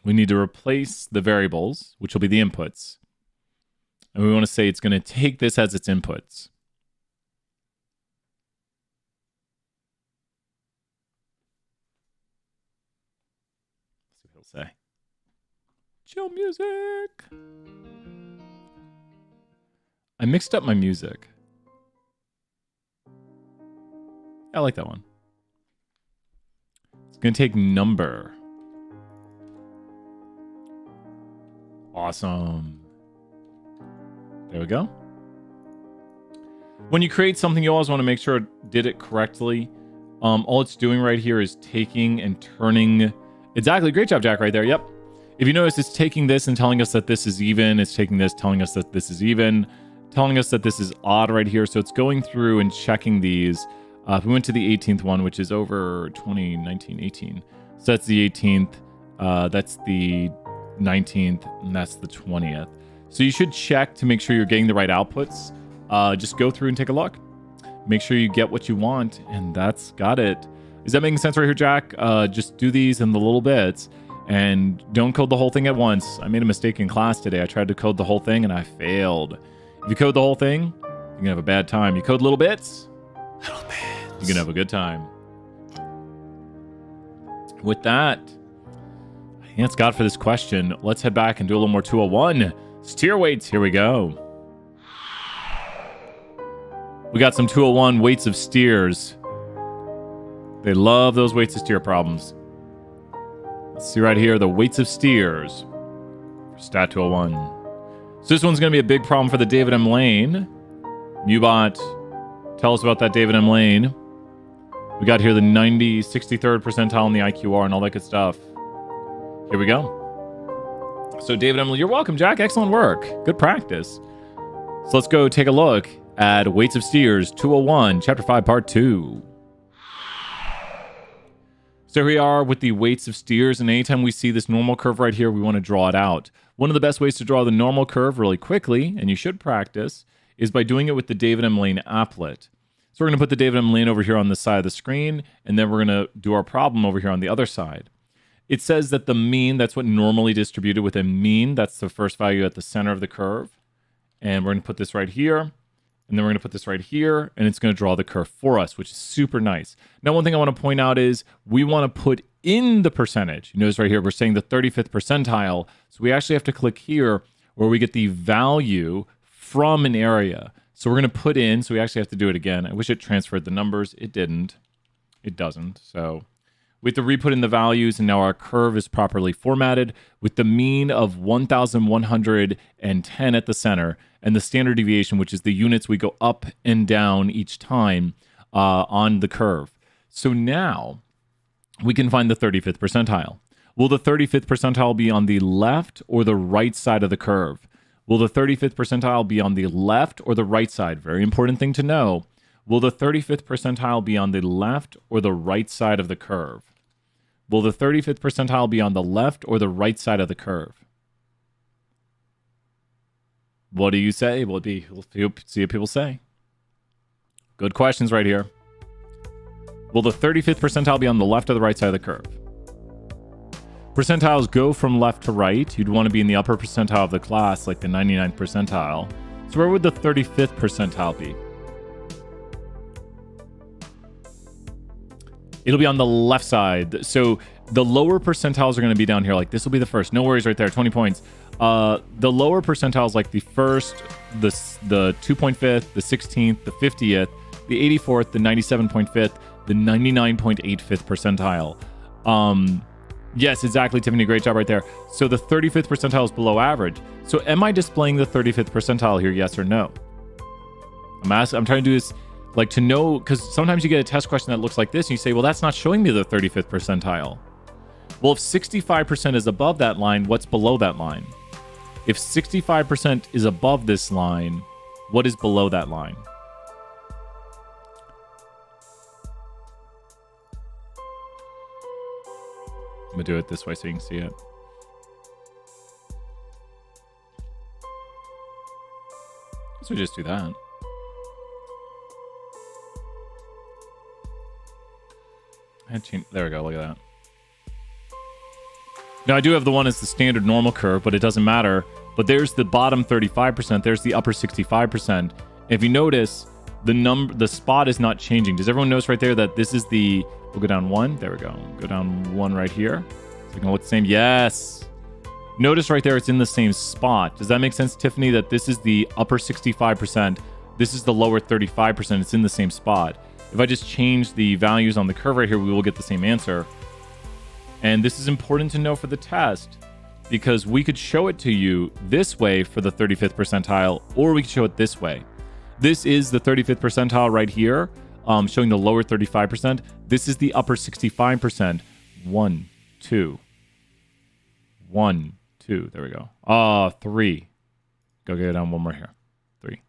We need to replace the variables, which will be the inputs. And we want to say it's going to take this as its inputs. Let's see what he'll say. Chill music. I mixed up my music. I like that one. It's going to take number. Awesome. There we go. When you create something, you always want to make sure it did it correctly. All it's doing right here is taking and turning. Exactly. Great job, Jack, right there. Yep. If you notice, it's taking this and telling us that this is even. It's taking this, telling us that this is even, telling us that this is odd right here. So it's going through and checking these. If we went to the 18th one, which is over 2019-18. So that's the 18th. That's the 19th, and that's the 20th. So you should check to make sure you're getting the right outputs. Just go through and take a look. Make sure you get what you want, and that's got it. Is that making sense right here, Jack? Just do these in the little bits, and don't code the whole thing at once. I made a mistake in class today. I tried to code the whole thing, and I failed. If you code the whole thing, you're going to have a bad time. You code little bits, you're going to have a good time. With that, I think that's got it for this question. Let's head back and do a little more 201. Steer weights, here we go. We got some 201 weights of steers. They love those weights of steer problems. Let's see right here, the weights of steers for Stat 201. So this one's going to be a big problem for the David M. Lane. Mubot, tell us about that David M. Lane. We got here the 63rd percentile in the IQR and all that good stuff. Here we go. So David M. Lane, you're welcome, Jack. Excellent work. Good practice. So let's go take a look at Weights of Steers 201, Chapter 5, Part 2. So here we are with the weights of steers, and anytime we see this normal curve right here, we want to draw it out. One of the best ways to draw the normal curve really quickly, and you should practice, is by doing it with the David M. Lane applet. So we're going to put the David M. Lane over here on this side of the screen, and then we're going to do our problem over here on the other side. It says that the mean, that's what normally distributed with a mean, that's the first value at the center of the curve. And we're going to put this right here. And then we're going to put this right here, and it's going to draw the curve for us, which is super nice. Now, one thing I want to point out is we want to put in the percentage. You notice right here, we're saying the 35th percentile. So we actually have to click here where we get the value from an area. So we're going to put in, so we actually have to do it again. I wish it transferred the numbers. It didn't. It doesn't. So we have to re-put in the values, and now our curve is properly formatted with the mean of 1,110 at the center and the standard deviation, which is the units we go up and down each time on the curve. So now we can find the 35th percentile. Will the 35th percentile be on the left or the right side of the curve? Will the 35th percentile be on the left or the right side? Very important thing to know. Will the 35th percentile be on the left or the right side of the curve? Will the 35th percentile be on the left or the right side of the curve? What do you say? We'll see what people say. Good questions right here. Will the 35th percentile be on the left or the right side of the curve? Percentiles go from left to right. You'd want to be in the upper percentile of the class, like the 99th percentile. So where would the 35th percentile be? It'll be on the left side. So the lower percentiles are going to be down here. Like this will be the first. No worries right there. 20 points. The lower percentiles like the first, the 2.5th, the 16th, the 50th, the 84th, the 97.5th, the 99.85th percentile. Yes, exactly, Tiffany. Great job right there. So the 35th percentile is below average. So am I displaying the 35th percentile here? Yes or no? I'm trying to do this like to know, because sometimes you get a test question that looks like this and you say, well, that's not showing me the 35th percentile. Well, if 65% is above that line, what's below that line? If 65% is above this line, what is below that line? I'm going to do it this way so you can see it. So just do that. There we go. Look at that. Now, I do have the one as the standard normal curve, but it doesn't matter. But there's the bottom 35%. There's the upper 65%. If you notice, the spot is not changing. Does everyone notice right there that this is the... We'll go down one. There we go. Go down one right here. It's going to look the same. Yes. Notice right there, it's in the same spot. Does that make sense, Tiffany? That this is the upper 65%. This is the lower 35%. It's in the same spot. If I just change the values on the curve right here, we will get the same answer. And this is important to know for the test because we could show it to you this way for the 35th percentile, or we could show it this way. This is the 35th percentile right here, showing the lower 35%. This is the upper 65%. 1, 2. 1, 2. There we go. 3. Go down one more here. 3.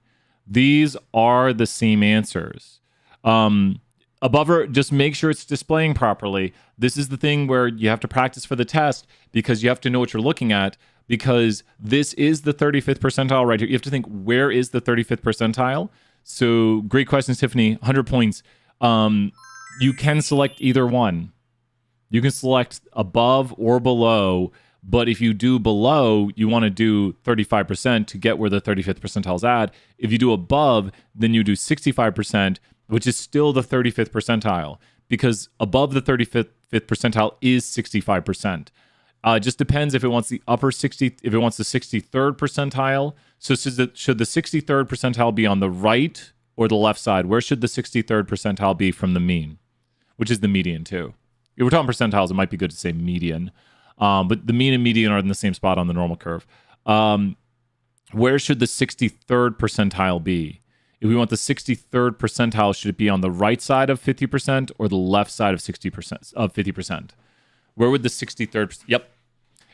These are the same answers. Above her, just make sure it's displaying properly. This is the thing where you have to practice for the test because you have to know what you're looking at, because this is the 35th percentile right here. You have to think, where is the 35th percentile? So great questions, Tiffany. 100 points. You can select either one. You can select above or below, but if you do below, you want to do 35% to get where the 35th percentile is at. If you do above, then you do 65%, which is still the 35th percentile, because above the 35th percentile is 65%. It just depends if it wants the upper 60, if it wants the 63rd percentile. So should the 63rd percentile be on the right or the left side? Where should the 63rd percentile be from the mean, which is the median too? If we're talking percentiles, it might be good to say median. But the mean and median are in the same spot on the normal curve. Where should the 63rd percentile be? If we want the 63rd percentile, should it be on the right side of 50% or the left side of 60% of 50%? Where would the 63rd? Yep.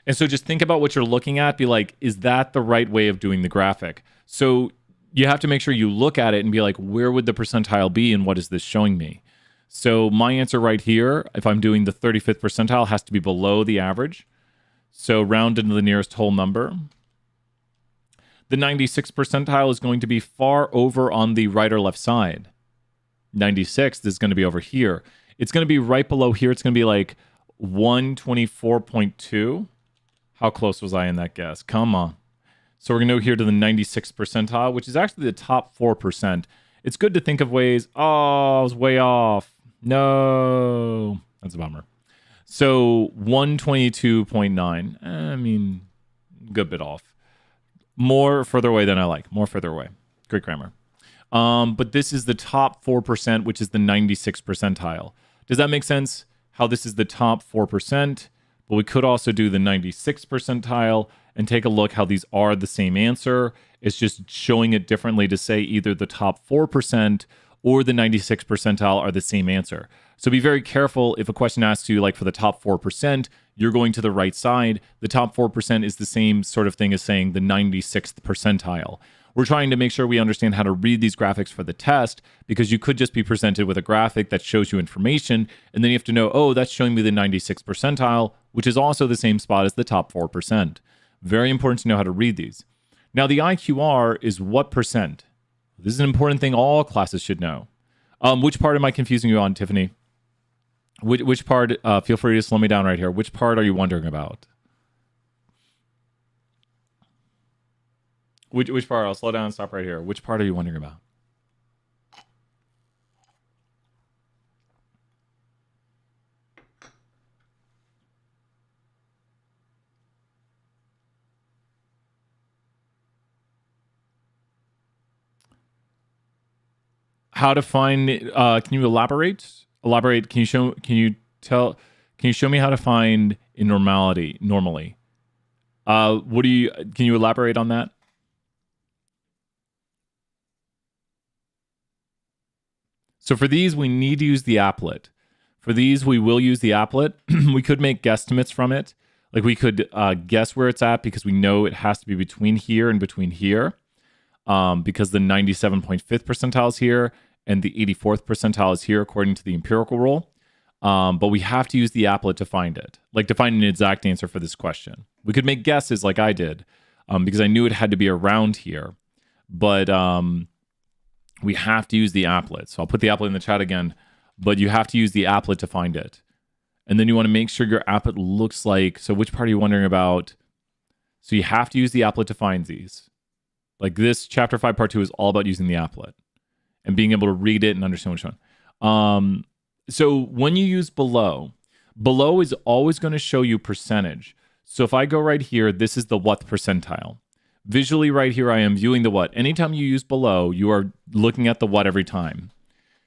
And so just think about what you're looking at. Be like, is that the right way of doing the graphic? So you have to make sure you look at it and be like, where would the percentile be and what is this showing me? So my answer right here, if I'm doing the 35th percentile, has to be below the average. So round into the nearest whole number. The 96th percentile is going to be far over on the right or left side. 96th is going to be over here. It's going to be right below here. It's going to be like 124.2. How close was I in that guess? Come on. So we're going to go here to the 96th percentile, which is actually the top 4%. It's good to think of ways, oh, I was way off. No. That's a bummer. So 122.9. I mean, good bit off. More further away than I like. More further away. Great grammar. But this is the top 4%, which is the 96th percentile. Does that make sense? How this is the top 4%, but we could also do the 96th percentile and take a look how these are the same answer. It's just showing it differently to say either the top 4% or the 96th percentile are the same answer. So be very careful if a question asks you, like for the top 4%, you're going to the right side. The top 4% is the same sort of thing as saying the 96th percentile. We're trying to make sure we understand how to read these graphics for the test, because you could just be presented with a graphic that shows you information, and then you have to know, oh, that's showing me the 96th percentile, which is also the same spot as the top 4%. Very important to know how to read these. Now, the IQR is what percent? This is an important thing all classes should know. Which part am I confusing you on, Tiffany? Which part? Feel free to slow me down right here. Which part are you wondering about? Which part? I'll slow down and stop right here. Which part are you wondering about? How to find? Can you elaborate? Elaborate. Can you show? Can you tell? Can you show me how to find in normality normally? What do you? Can you elaborate on that? So for these, we need to use the applet. For these, we will use the applet. We could make guesstimates from it. Like we could guess where it's at because we know it has to be between here and between here, because the 97.5th percentile is here and the 84th percentile is here according to the empirical rule. But we have to use the applet to find it, like to find an exact answer for this question. We could make guesses like I did, because I knew it had to be around here. But we have to use the applet. So I'll put the applet in the chat again, but you have to use the applet to find it. And then you want to make sure your applet looks like, so which part are you wondering about? So you have to use the applet to find these. Like this chapter 5 part 2 is all about using the applet and being able to read it and understand what's going. So when you use below is always going to show you percentage. So if I go right here, this is the what percentile. Visually right here, I am viewing the what. Anytime you use below, you are looking at the what every time.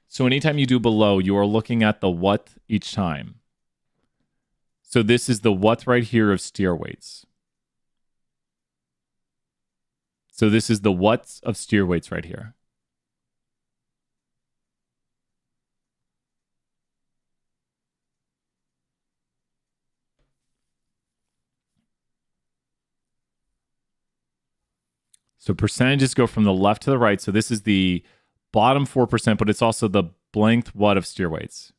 So anytime you do below, you are looking at the what each time. So this is the what right here of steer weights. So this is the what's of steer weights right here. So percentages go from the left to the right. So this is the bottom 4%, but it's also the blanked what of steer weights.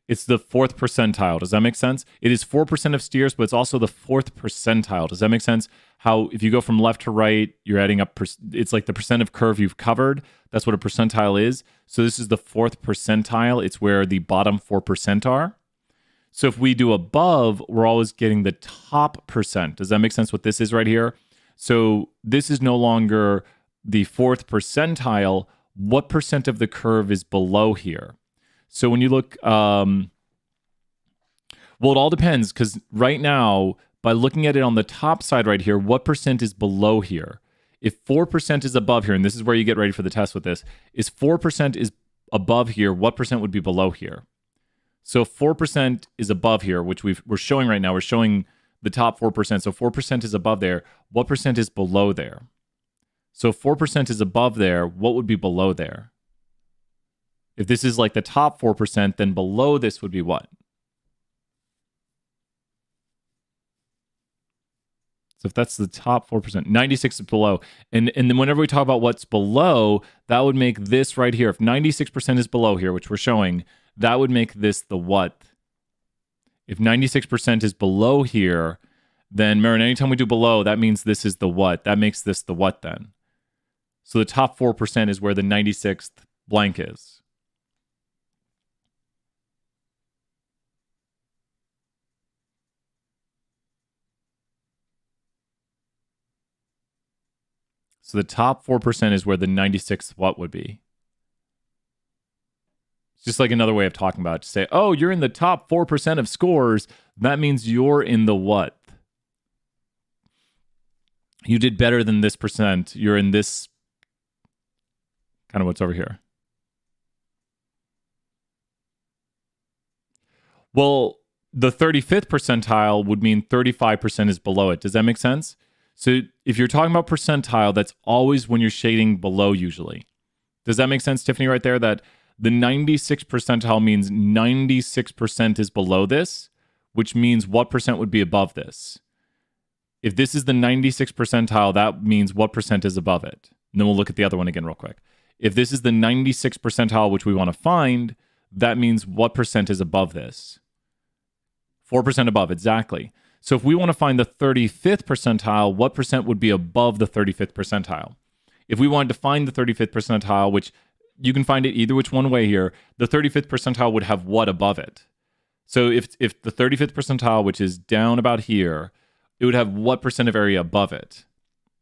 It's the 4th percentile. Does that make sense? It is 4% of steers, but it's also the 4th percentile. Does that make sense? How if you go from left to right, you're adding up, it's like the percent of curve you've covered. That's what a percentile is. So this is the 4th percentile. It's where the bottom 4% are. So if we do above, we're always getting the top percent. Does that make sense what this is right here? So this is no longer the 4th percentile. What percent of the curve is below here? So when you look, well, it all depends, because right now, by looking at it on the top side right here, what percent is below here? If 4% is above here, and this is where you get ready for the test with this, is 4% is above here, what percent would be below here? So 4% is above here, which we're showing right now. We're showing the top 4%. So 4% is above there. What percent is below there? So 4% is above there. What would be below there? If this is like the top 4%, then below this would be what? So if that's the top 4%, 96 is below. And then whenever we talk about what's below, that would make this right here. If 96% is below here, which we're showing, that would make this the what? If 96% is below here, then Marin, anytime we do below, that means this is the what. That makes this the what then. So the top 4% is where the 96th blank is. So the top 4% is where the 96th what would be. It's just like another way of talking about it. To say, oh, you're in the top 4% of scores. That means you're in the what? You did better than this percent. You're in this kind of what's over here. Well, the 35th percentile would mean 35% is below it. Does that make sense? So if you're talking about percentile, that's always when you're shading below usually. Does that make sense, Tiffany, right there? That The 96th percentile means 96% is below this, which means what percent would be above this? If this is the 96th percentile, that means what percent is above it? And then we'll look at the other one again real quick. If this is the 96th percentile, which we want to find, that means what percent is above this? 4% above, exactly. So if we want to find the 35th percentile, what percent would be above the 35th percentile? If we wanted to find the 35th percentile, which you can find it either which one way here, the 35th percentile would have what above it? So if the 35th percentile, which is down about here, it would have what percent of area above it?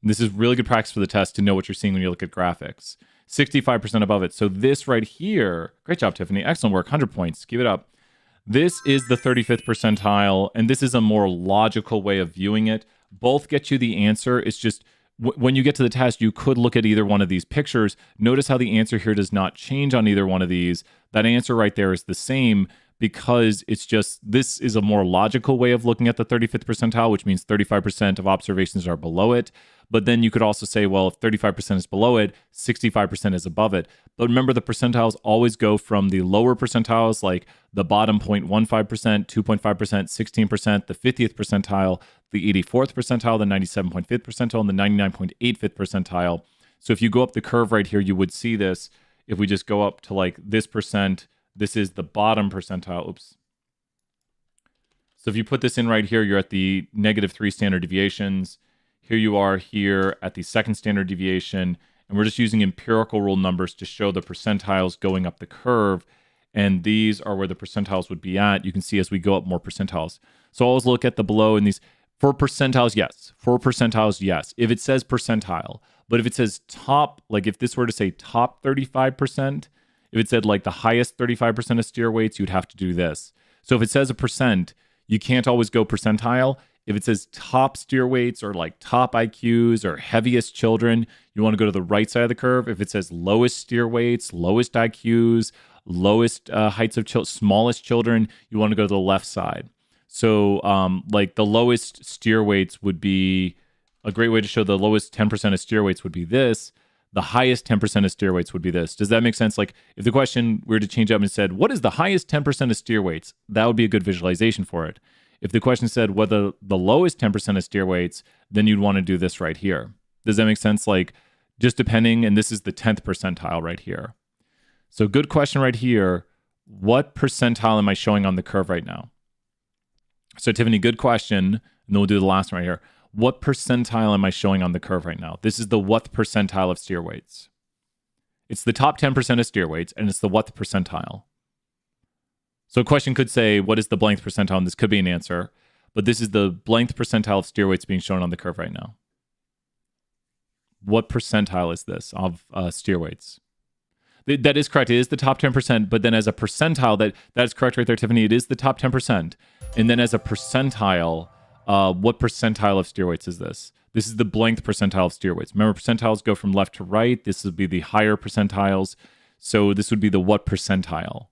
And this is really good practice for the test to know what you're seeing when you look at graphics. 65% above it. So this right here, great job, Tiffany. Excellent work. 100 points. Keep it up. This is the 35th percentile, and this is a more logical way of viewing it. Both get you the answer. It's just when you get to the test, you could look at either one of these pictures. Notice how the answer here does not change on either one of these. That answer right there is the same because it's just, this is a more logical way of looking at the 35th percentile, which means 35% of observations are below it. But then you could also say, well, if 35% is below it, 65% is above it. But remember, the percentiles always go from the lower percentiles, like the bottom 0.15%, 2.5%, 16%, the 50th percentile, the 84th percentile, the 97.5th percentile, and the 99.85th percentile. So if you go up the curve right here, you would see this. If we just go up to like this percent, this is the bottom percentile. Oops. So if you put this in right here, you're at the -3 standard deviations. Here you are here at the second standard deviation, and we're just using empirical rule numbers to show the percentiles going up the curve, and these are where the percentiles would be at. You can see as we go up more percentiles. So always look at the below in these. For percentiles, yes. For percentiles, yes. If it says percentile, but if it says top, like if this were to say top 35%, if it said like the highest 35% of steer weights, you'd have to do this. So if it says a percent, you can't always go percentile. If it says top steer weights or like top IQs or heaviest children, you want to go to the right side of the curve. If it says lowest steer weights, lowest IQs, lowest heights of smallest children, you want to go to the left side. So like the lowest steer weights would be a great way to show the lowest 10% of steer weights would be this. The highest 10% of steer weights would be this. Does that make sense? Like if the question were to change up and said, what is the highest 10% of steer weights? That would be a good visualization for it. If the question said whether the lowest 10% of steer weights, then you'd want to do this right here. Does that make sense? Like just depending, and this is the 10th percentile right here. So good question right here. What percentile am I showing on the curve right now? So Tiffany, good question. And then we'll do the last one right here. What percentile am I showing on the curve right now? This is the what percentile of steer weights. It's the top 10% of steer weights, and it's the what percentile. So a question could say, what is the blank percentile? And this could be an answer, but this is the blank percentile of steer weights being shown on the curve right now. What percentile is this of steer weights? That is correct. It is the top 10%, but then as a percentile, that is correct right there, Tiffany. It is the top 10%. And then as a percentile, what percentile of steer weights is this? This is the blank percentile of steer weights. Remember, percentiles go from left to right. This would be the higher percentiles. So this would be the what percentile.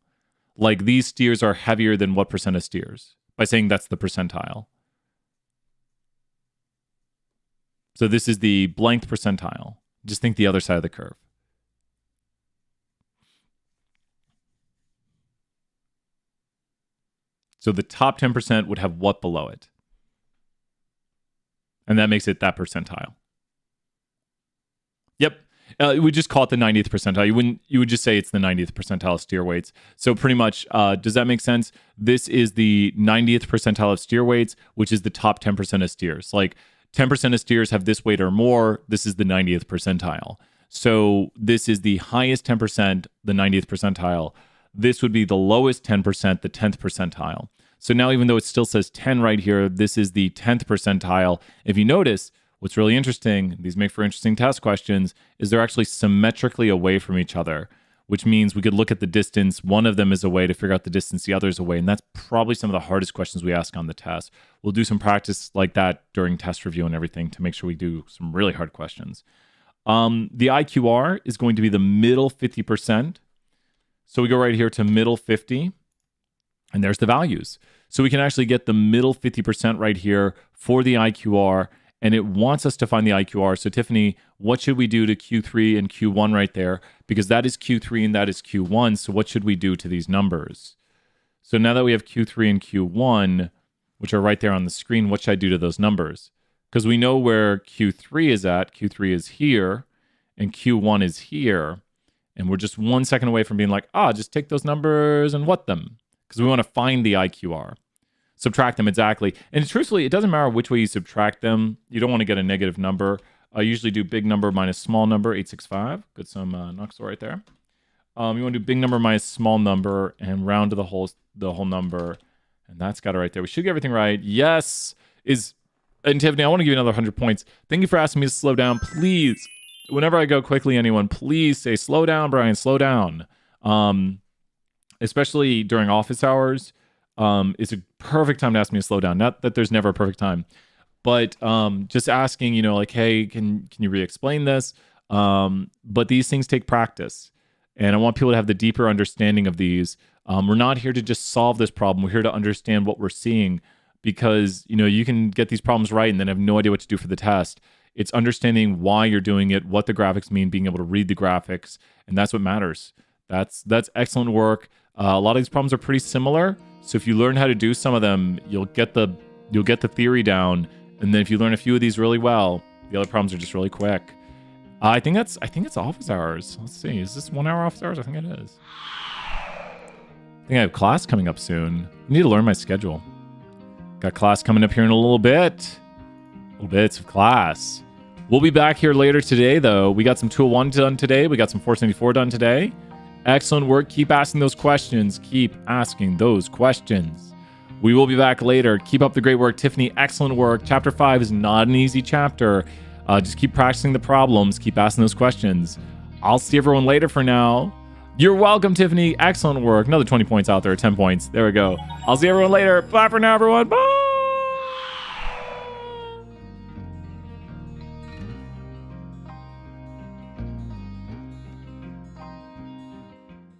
Like these steers are heavier than what percent of steers by saying that's the percentile. So this is the blank percentile. Just think the other side of the curve. So the top 10% would have what below it? And that makes it that percentile. Yep. We just call it the 90th percentile. You would just say it's the 90th percentile of steer weights. So pretty much, does that make sense? This is the 90th percentile of steer weights, which is the top 10% of steers. Like 10% of steers have this weight or more. This is the 90th percentile. So this is the highest 10%, the 90th percentile. This would be the lowest 10%, the 10th percentile. So now, even though it still says 10 right here, this is the 10th percentile. If you notice, what's really interesting, these make for interesting test questions, is they're actually symmetrically away from each other, which means we could look at the distance. One of them is away to figure out the distance, the other is away. And that's probably some of the hardest questions we ask on the test. We'll do some practice like that during test review and everything to make sure we do some really hard questions. The IQR is going to be the middle 50%. So we go right here to middle 50, and there's the values. So we can actually get the middle 50% right here for the IQR, and it wants us to find the IQR. So Tiffany, what should we do to Q3 and Q1 right there? Because that is Q3 and that is Q1. So what should we do to these numbers? So now that we have Q3 and Q1, which are right there on the screen, what should I do to those numbers? Because we know where Q3 is at. Q3 is here, and Q1 is here. And we're just 1 second away from being like, just take those numbers and what them? Because we want to find the IQR. Subtract them, exactly. And truthfully, it doesn't matter which way you subtract them. You don't want to get a negative number. I usually do big number minus small number, 865. Good, some Knoxville right there. You want to do big number minus small number and round to the whole number. And that's got it right there. We should get everything right. Yes. And Tiffany, I want to give you another 100 points. Thank you for asking me to slow down. Please, whenever I go quickly, anyone, please say, slow down, Brian, slow down. Especially during office hours. It's a perfect time to ask me to slow down. Not that there's never a perfect time, but just asking, like, hey, can you re-explain this? But these things take practice. And I want people to have the deeper understanding of these. We're not here to just solve this problem. We're here to understand what we're seeing. Because, you can get these problems right and then have no idea what to do for the test. It's understanding why you're doing it, what the graphics mean, being able to read the graphics, and that's what matters. That's excellent work. A lot of these problems are pretty similar, so if you learn how to do some of them, you'll get the theory down, and then if you learn a few of these really well, the other problems are just really quick. I think it's office hours. Let's see, is this 1 hour office hours? I think it is. I think I have class coming up soon. I need to learn my schedule. Got class coming up here in a little bit. Little bits of class. We'll be back here later today, though. We got some 201 done today. We got some 474 done today. Excellent work. Keep asking those questions. Keep asking those questions. We will be back later. Keep up the great work. Tiffany, excellent work. Chapter 5 is not an easy chapter. Just keep practicing the problems. Keep asking those questions. I'll see everyone later for now. You're welcome, Tiffany. Excellent work. Another 20 points out there, 10 points. There we go. I'll see everyone later. Bye for now, everyone. Bye.